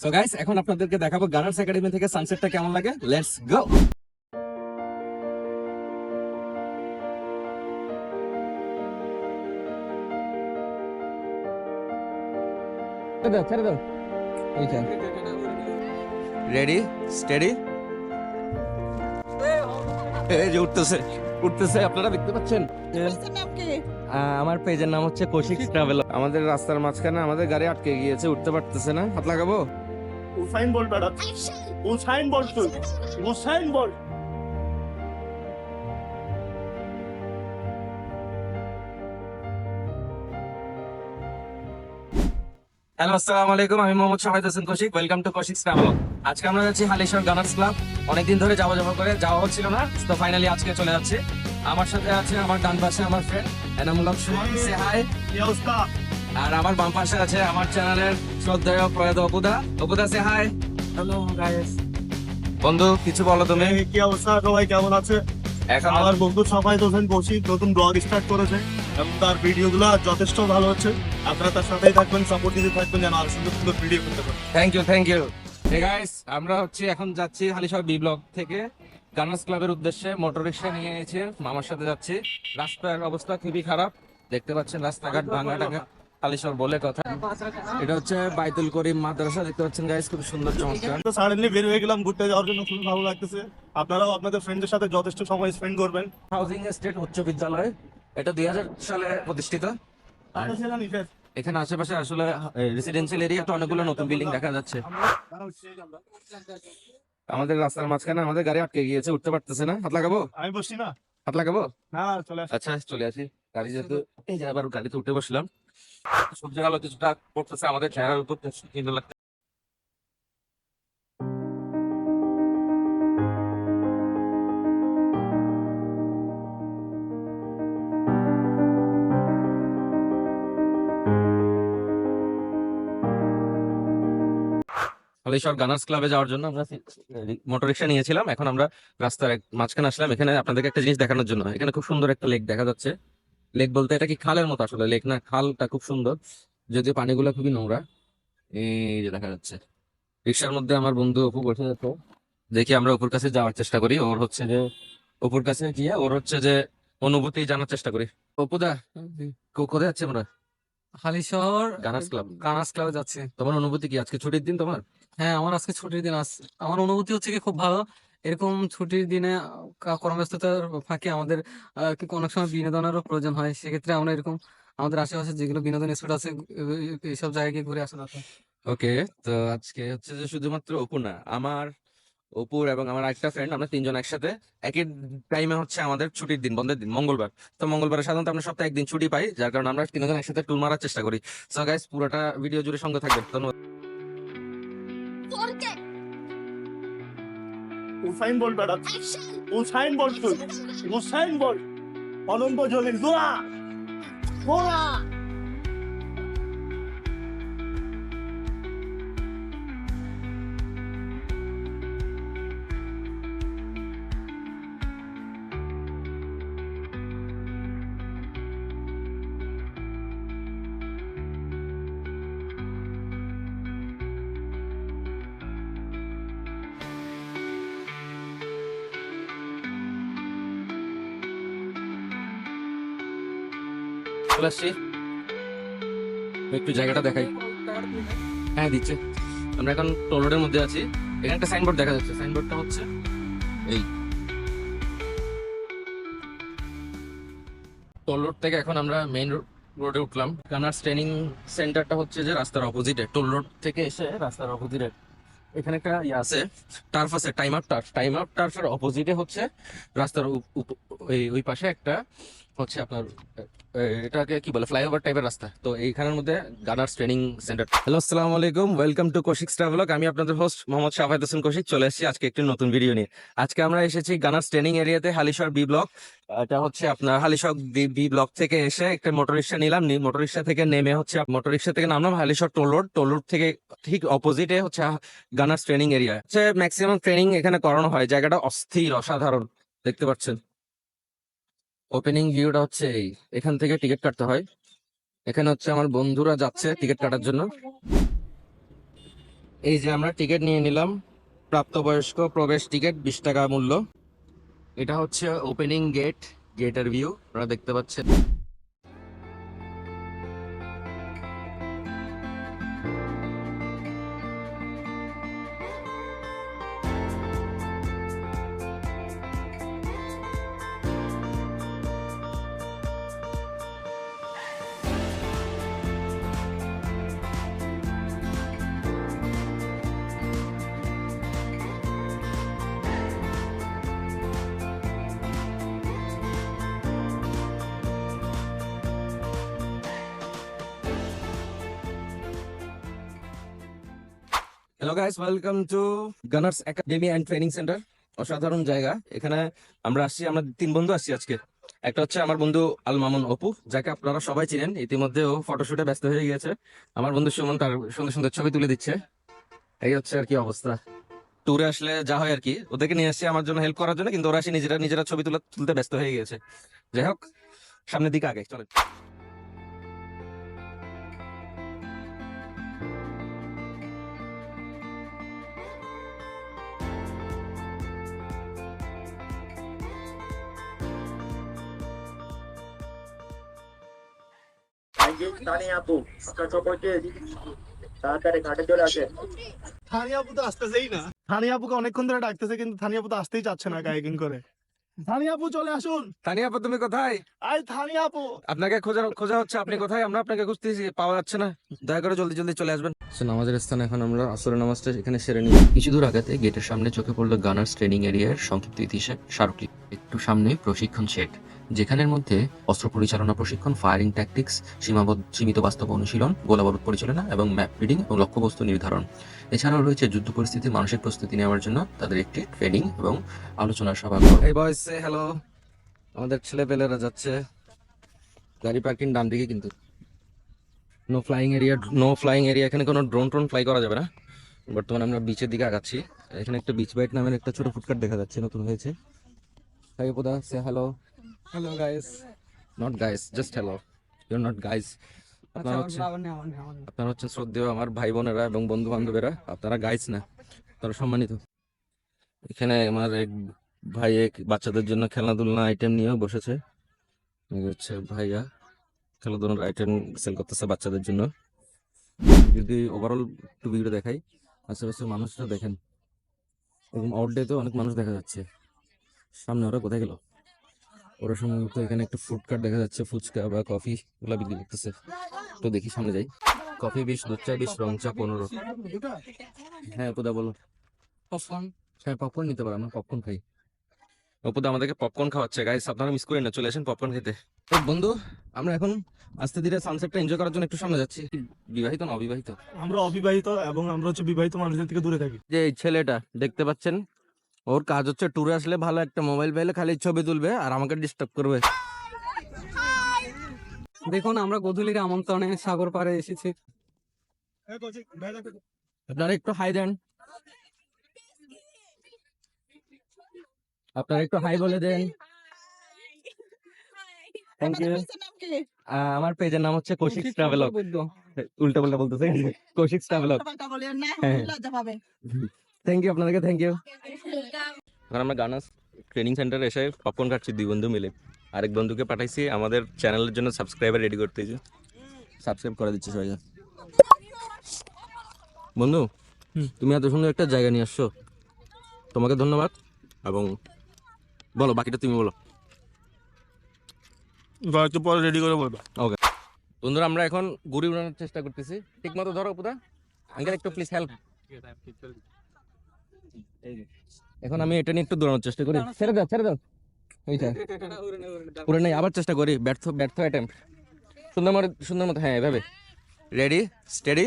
So guys, এখন আপনাদেরকে দেখাবো গানার্স একাডেমি থেকে সানসেটটা কেমন লাগে। Let's go. ছেড়ে দাও। Ready, steady. এই যে উঠতেছে উঠতেছে, আপনারা দেখতে পাচ্ছেন। আমার পেজের নাম হচ্ছে কৌশিক ট্রাভেল। আমাদের রাস্তার মাঝখানে আমাদের গাড়ি আটকে গিয়েছে, উঠতে পারতেছে না। হাত লাগাবো। উসাইন বোল্ট বেটা, উসাইন বোল্ট তুই, উসাইন বোল্ট। হ্যালো, আসসালামু আলাইকুম। আমি Mohammad Shahid Hossain Koushik. Welcome to Koushik travel. আজকে আমরা যাচ্ছি হালিশহর গানার্স ক্লাব। অনেকদিন ধরে যাওয়া করে যাওয়া হচ্ছিল না, তো ফাইনালি আজকে চলে যাচ্ছি। আমার সাথে আছে আমার ডান পাশে আমার ফ্রেন্ড এনামুল হক সুমন, সে হাই। কি অবস্থা? আর আমার বাম পাশে আছে আমার চ্যানেলের শ্রদ্ধেয় প্রয়াত অপুদা। অপুদা, সে হাই। Hello guys. বন্ধু, কিছু বলো তুমি। এই কি অবস্থা, সবাই কেমন আছে? এখন আমার বন্ধু সবাই হোসেন কৌশিক নতুন ব্লগ স্টার্ট করেছে এবং তার ভিডিওগুলো যথেষ্ট ভালো হচ্ছে। আপনারা তার সাথেই থাকবেন, সাপোর্ট দিতে থাকবেন যেন আর সুন্দর সুন্দর ভিডিও করতে পারেন। Thank you. হে গাইস, আমরা এখন যাচ্ছি হালিশহর বি ব্লক থেকে গানার্স ক্লাবের উদ্দেশ্যে। মোটর রিক্সা নিয়ে এসেছি, মামার সাথে যাচ্ছি। রাস্তার অবস্থা খুবই খারাপ, দেখতে পাচ্ছেন রাস্তাঘাট ভাঙা টাঙা। হালিশহর বলে কথা। এটা হচ্ছে বাইতুল করিম মাদ্রাসা, দেখতে পাচ্ছেন গাইস, খুব সুন্দর চমৎকার। তো সাডেনলি বের হয়ে গেলাম ঘুরতে যাওয়ার জন্য, খুবই ভালো লাগতেছে। আপনারাও আপনাদের ফ্রেন্ডদের সাথে যথেষ্ট সময় স্পেন্ড করবেন। হাউজিং এস্টেট উচ্চ বিদ্যালয়, এটা 2000 সালে প্রতিষ্ঠিত। আর এখানে আশেপাশে আসলে রেসিডেন্সিয়াল এরিয়াতে অনেকগুলো নতুন বিল্ডিং দেখা যাচ্ছে। আমাদের রাস্তার মাঝখানে আমাদের গাড়ি আটকে গিয়েছে, উঠতে পারতেছে না। হাত লাগাবো। আমি বসছি না, হাত লাগাবো। না চলে আসি। আচ্ছা, চলে আসি। গাড়ি যেহেতু, এই যে আবার গাড়িতে উঠে বসলাম। সূর্যের আলো কিছুটা পড়তেছে আমাদের চেহারার উপর, কিন্তু লাগছে। হালিশহর গানার্স ক্লাবে যাওয়ার জন্য আমরা মোটর রিক্সা নিয়েছিলাম। এখন আমরা রাস্তার মাঝখানে আসলাম এখানে আপনাদেরকে একটা জিনিস দেখানোর জন্য। এখানে খুব সুন্দর একটা লেক দেখা যাচ্ছে। লেক বলতে এটা কি খালের মতো, আসলে লেক না, খালটা খুব সুন্দর, যদিও পানিগুলো খুবই নোংরা। এই যে দেখা যাচ্ছে। রিক্সার মধ্যে আমার বন্ধু অপু বসে যেত। দেখি আমরা অপুর কাছে যাওয়ার চেষ্টা করি। অপুর কাছে গিয়ে অনুভূতি জানার চেষ্টা করি। অপুদা, কোথায় যাচ্ছে আমরা? হালিশহর গানার্স ক্লাব। গানার্স ক্লাবে যাচ্ছি। তোমার অনুভূতি কি? আজকে ছুটির দিন তোমার? হ্যাঁ, আমার আজকে ছুটির দিন আছে। আমার অনুভূতি হচ্ছে কি খুব ভালো। এরকম ছুটির দিনে কর্মব্যস্ততার ফাঁকে আমাদের অনেক সময় বিনোদনেরও প্রয়োজন হয়। সেক্ষেত্রে আমরা এরকম আমাদের আশেপাশে যেগুলো বিনোদন স্পট আছে এইসব জায়গায় গিয়ে ঘুরে আসা দরকার। ওকে, তো আজকে হচ্ছে যে শুধুমাত্র অপু না, অপুর এবং আমার একটা ফ্রেন্ড, আমরা তিনজন একসাথে একই টাইমে হচ্ছে আমাদের ছুটির দিন, বন্ধের দিন মঙ্গলবার। তো মঙ্গলবারে সাধারণত আমরা সপ্তাহে একদিন ছুটি পাই, যার কারণে আমরা তিনজন একসাথে ট্যুর মারার চেষ্টা করি। সো গাইস, পুরোটা ভিডিও জুড়ে সঙ্গে থাকবেন। ধন্যবাদ। উসাইন বোল্ট বেটা, উসাইন বোল্ট তুই, উসাইন বোল্ট। অনন্ত জলিল দোয়া দোয়া। চলে আসছি, একটু জায়গাটা দেখাই। হ্যাঁ, দিচ্ছে। আমরা এখন টোল রোডের মধ্যে আছি। এখানে একটা সাইনবোর্ড দেখা যাচ্ছে। সাইনবোর্ডটা হচ্ছে এই টোল রোড থেকে এখন আমরা মেইন রোডে উঠলাম। গানার্স ট্রেনিং সেন্টারটা হচ্ছে যে রাস্তার অপোজিটে, টোল রোড থেকে এসে রাস্তার অপোজিটে এখানে একটা ইয়ে আছে, টার্ফ আছে, টাইম আউট টার্ফের অপোজিটে হচ্ছে রাস্তার ওই পাশে একটা হচ্ছে আপনার এটাকে কি বলে, ফ্লাইওভার টাইপের রাস্তা। তো এইখানের মধ্যে গানার্স ট্রেনিং সেন্টার। হ্যালো, আসসালামু আলাইকুম। Welcome to Koushik travelogue. আমি আপনাদের হোস্ট মোহাম্মদ শাহিদ হোসেন কৌশিক। চলে এসেছি আজকে একটি নতুন ভিডিও নিয়ে। আজকে আমরা এসেছি গানার্স ট্রেনিং এরিয়াতে, হালিশহর বি ব্লক। এটা হচ্ছে আপনার হালিশহর বি ব্লক থেকে এসে একটা মোটর রিক্সা নিলাম। মোটর রিক্সা থেকে নেমে হচ্ছে মোটর রিক্সা থেকে নামলাম হালিশহর টোল রোড থেকে ঠিক অপোজিটে হচ্ছে গানার্স ট্রেনিং এরিয়া। হচ্ছে ম্যাক্সিমাম ট্রেনিং এখানে করানো হয়। জায়গাটা অস্থির, অসাধারণ, দেখতে পাচ্ছেন। ওপেনিং ভিউটা হচ্ছে এখান থেকে টিকিট কাটতে হয়। এখানে হচ্ছে আমার বন্ধুরা যাচ্ছে টিকিট কাটার জন্য। এই যে আমরা টিকিট নিয়ে নিলাম, প্রাপ্তবয়স্ক প্রবেশ টিকিট 20 টাকা মূল্য। এটা হচ্ছে ওপেনিং গেট, গেটের ভিউ আপনারা দেখতে পাচ্ছেন। Hello guys, welcome to Gunners Academy and Training Centre. অসাধারণ জায়গা। এখানে আমরা আসছি, আমরা 3 বন্ধু আসছি আজকে। একটা হচ্ছে আমার বন্ধু আল মামুন অপু, যাকে আপনারা সবাই চিনেন, ইতিমধ্যে ও ফটোশুটে ব্যস্ত হয়ে গিয়েছে। আমার বন্ধু সুমন তার সুন্দর সুন্দর ছবি তুলে দিচ্ছে। এই হচ্ছে আর কি অবস্থা। ট্যুরে আসলে যা হয় আর কি, ওদেরকে নিয়ে আসছি আমার জন্য হেল্প করার জন্য, কিন্তু ওরা আসি নিজেরা নিজেরা ছবি তুলতে ব্যস্ত হয়ে গিয়েছে। যাই হোক, সামনের দিকে আগে চলেন। তানি আপু আপনার সকলকে তাড়াতাড়ি ঘাটে চলে আসে। থানি আপু তো আসতেছেই না। থানি আপুকে অনেকক্ষণ ধরে ডাকতেছে, কিন্তু থানি আপু তো আসতেই চাচ্ছে না কায়াকিং করে। থানি আপু চলে আসুন। তানিয়া আপু, তুমি কোথায়? আই থানি আপু। আপনাকে খোঁজা খোঁজা হচ্ছে, আপনি কোথায়? আমরা আপনাকে খুঁজতেছি, পাওয়া যাচ্ছে না। দয়া করে জলদি জলদি চলে আসবেন। নামাজের স্থানে এখন আমরা আসরের নামাজটা এখানে সেরে নিই। কিছু দূর আগাতে গেটের সামনে চোখে পড়লো গানার্স ট্রেনিং এরিয়ার সংক্ষিপ্ত ইতিহাস স্মারকলিপি। একটু সামনে প্রশিক্ষণ শেড, যেখানের মধ্যে অস্ত্র পরিচালনা প্রশিক্ষণ, ফায়ারিং ট্যাকটিক্স, সীমিত বাস্তব অনুশীলন, গোলাবারুদ পরিচালনা এবং ম্যাপ রিডিং এবং লক্ষ্যবস্তু নির্ধারণ। এছাড়াও রয়েছে যুদ্ধ পরিস্থিতির মানসিক প্রস্তুতি নেওয়ার জন্য তাদের একটি ট্রেনিং এবং আলোচনার সভা। এই বয়েস, সে হ্যালো। আমাদের ছেলেপেলেরা যাচ্ছে। গাড়ি পার্কিং ডান দিকে, কিন্তু no flying area, no flying area. এখানে কোনো ড্রোন ফ্লাই করা যাবে না। বর্তমানে আমরা বিচের দিকে আগাচ্ছি। এখানে একটা বিচ বাইট নামের একটা ছোট ফুডকার্ট দেখা যাচ্ছে, নতুন হয়েছে। হাই পোদা, say hello. Hello guys. Not guys, just hello. You not guys. আপনারা হচ্ছে শ্রদ্ধেয় আমার ভাই বোনেরা এবং বন্ধু বান্ধবেরা। আপনারা গাইস না, আপনারা সম্মানিত। এখানে আমার এক ভাই এক বাচ্চাদের জন্য খেলনাধুলনা আইটেম নিয়েও বসেছে। এই হচ্ছে ভাইয়া খেলাধুলার আইটেম সেল করতেছে বাচ্চাদের জন্য। যদি ওভারঅল একটু ভিডিও দেখাই, আশেপাশে মানুষরা দেখেন, এবং আউটডে তো অনেক মানুষ দেখা যাচ্ছে। সামনে ওরা কোথায় গেল? ওরা সম্ভবত এখানে একটা ফুড কার্ট দেখা যাচ্ছে, ফুচকা বা কফি গুলা বিক্রি করতেছে। তো দেখি সামনে যাই। কফি 20, দুধ চা 20, রং চা 15। হ্যাঁ অপুদা বলো। পপকর্ন। হ্যাঁ পপকর্ন নিতে পারো, আমরা পপকর্ন খাই। অপুদা আমাদেরকে পপকর্ন খাওয়াচ্ছে গাইস, আপনারা মিস করেন না, চলে আসেন পপকর্ন খেতে। তো বন্ধু, আমরা এখন আস্তে ধীরে সানসেটটা এনজয় করার জন্য একটু সামনে যাচ্ছি। বিবাহিত না অবিবাহিত? আমরা অবিবাহিত এবং আমরা হচ্ছে বিবাহিত মানুষদের থেকে দূরে থাকি। যে এই ছেলেটা দেখতে পাচ্ছেন, ওর কাজ হচ্ছে ট্যুরে আসলে ভালো একটা মোবাইল পাইলে খালি ছবি তুলবে আর আমাকে ডিস্টার্ব করবে। দেখুন, আমরা গধূলির আমন্ত্রণে সাগর পাড়ে এসেছি। আপনারা একটু হাই দেন, আপনারা একটু হাই বলে দেন। Thank you. আমার পেজের নাম হচ্ছে কৌশিক ট্রাভেলগ। উল্টা পাল্টা বলতেছে, কৌশিক ট্রাভেলগ। থ্যাংক ইউ আপনাদেরকে, থ্যাংক ইউ। এখন আমরা গানার্স ট্রেনিং সেন্টারে এসে পপকর্ন খাচ্ছি 2 বন্ধু মিলে। আরেক বন্ধুকে পাঠাইছি আমাদের চ্যানেলের জন্য সাবস্ক্রাইবার রেডি করতে, সাবস্ক্রাইব করে দিচ্ছে সবাই। বন্ধু, তুমি এত সুন্দর একটা জায়গা নিয়ে আসছো, তোমাকে ধন্যবাদ। এবং বলো বাকিটা তুমি বলো। একটু পরে রেডি করে বলবো। ওকে বন্ধুরা, আমরা এখন ঘুড়ি উড়ানোর চেষ্টা করতেছি। ঠিক মতো ধরো পুরা। আঙ্কেল একটু প্লিজ হেল্প। এখন আমি এটা নিয়ে একটু দৌড়ানোর চেষ্টা করি। ছেড়ে দাও, ছেড়ে দাও। এইটা পুরো নেই, আবার চেষ্টা করি। ব্যর্থ ব্যর্থ অ্যাটেম্প। সুন্দর মতো, হ্যাঁ এভাবে। Ready, steady.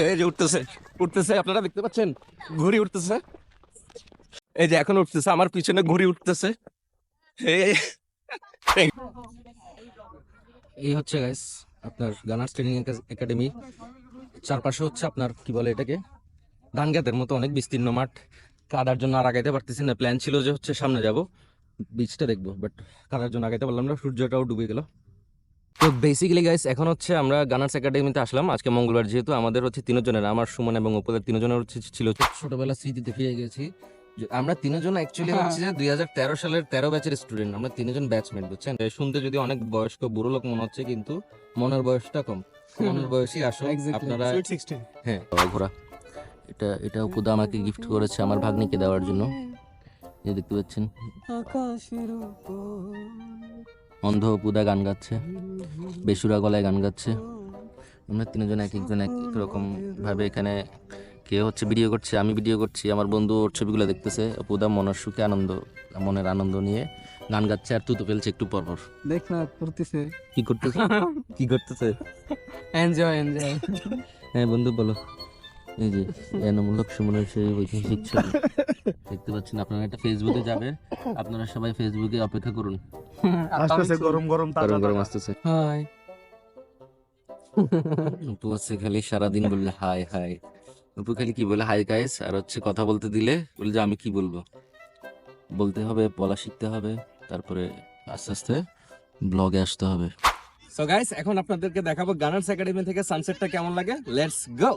এই যে উঠতেছে উঠতেছে, আপনারা দেখতে পাচ্ছেন ঘুড়ি উঠতেছে। এই যে এখন উঠতেছে, আমার পিছনে ঘুড়ি উঠতেছে। এই হচ্ছে গাইস আপনার গানার্স ট্রেনিং একাডেমি। চারপাশে হচ্ছে আপনার কি বলে এটাকে, ধান গাতের মতো অনেক বিস্তীর্ণ মাঠ। কাদার জন্য আর আগাইতে পারতেছি না। প্ল্যান ছিল যে হচ্ছে সামনে যাব, বিচটা দেখবো, বাট কাদার জন্য আগাইতে পারলাম না। সূর্যটাও ডুবে গেল। তো বেসিক্যালি গাইস এখন হচ্ছে আমরা গানার্স একাডেমিতে আসলাম আজকে মঙ্গলবার, যেহেতু আমাদের হচ্ছে তিনজনের, আমার, সুমন এবং অপুদের তিনজনের হচ্ছে ছিল ছোটবেলা স্মৃতিতে ফিরে গেছি। আমরা তিনজন অ্যাকচুয়ালি হচ্ছে যে 2013 সালের 13 ব্যাচের স্টুডেন্ট, আমরা তিনজন ব্যাচমেট, বুঝছেন? শুনতে যদি অনেক বয়স্ক বুড়ো লোক মনে হচ্ছে, কিন্তু মনের বয়সটা কম, মনের বয়সই আসো Exactly. আপনারা। সুইট 16 হ্যাঁ, ঘোরা এটা অপুদা আমাকে গিফট করেছে আমার ভাগ্নিকে দেওয়ার জন্য, এই দেখতে পাচ্ছেন। অন্ধ অপুদা গান গাচ্ছে, বেসুরা গলায় গান গাচ্ছে। আমরা তিনজন এক একজন এক এক রকম ভাবে এখানে, কে হচ্ছে ভিডিও করছে, আমি ভিডিও করছি, আমার বন্ধু ওর ছবিগুলো দেখতেছে। অপুদা মনের সুখে মনের আনন্দ নিয়ে গান গাচ্ছে আর তুতো ফেলছে একটু পর পর। দেখ না করতেছে, কি করতেছে কি করতেছে? এনজয়। হ্যাঁ বন্ধু বলো। এই যে এনামূলক সুমনের সেই ঐতিহাসিক ছবি দেখতে পাচ্ছেন আপনারা, এটা ফেসবুকে যাবে, আপনারা সবাই ফেসবুকে অপেক্ষা করুন, আসতেছে গরম গরম তাজা গরম গরম তাজা। আসতেছে। হাই। অপু হচ্ছে খালি সারাদিন বললে হাই হাই, অপু খালি কি বলে হাই গাইস, আর হচ্ছে কথা বলতে দিলে বলে যে আমি কি বলবো, বলতে হবে, বলা শিখতে হবে, তারপরে আস্তে আস্তে ব্লগে আসতে হবে। সো গাইস এখন আপনাদেরকে দেখাবো গানার্স একাডেমি থেকে সানসেটটা কেমন লাগে। Let's go.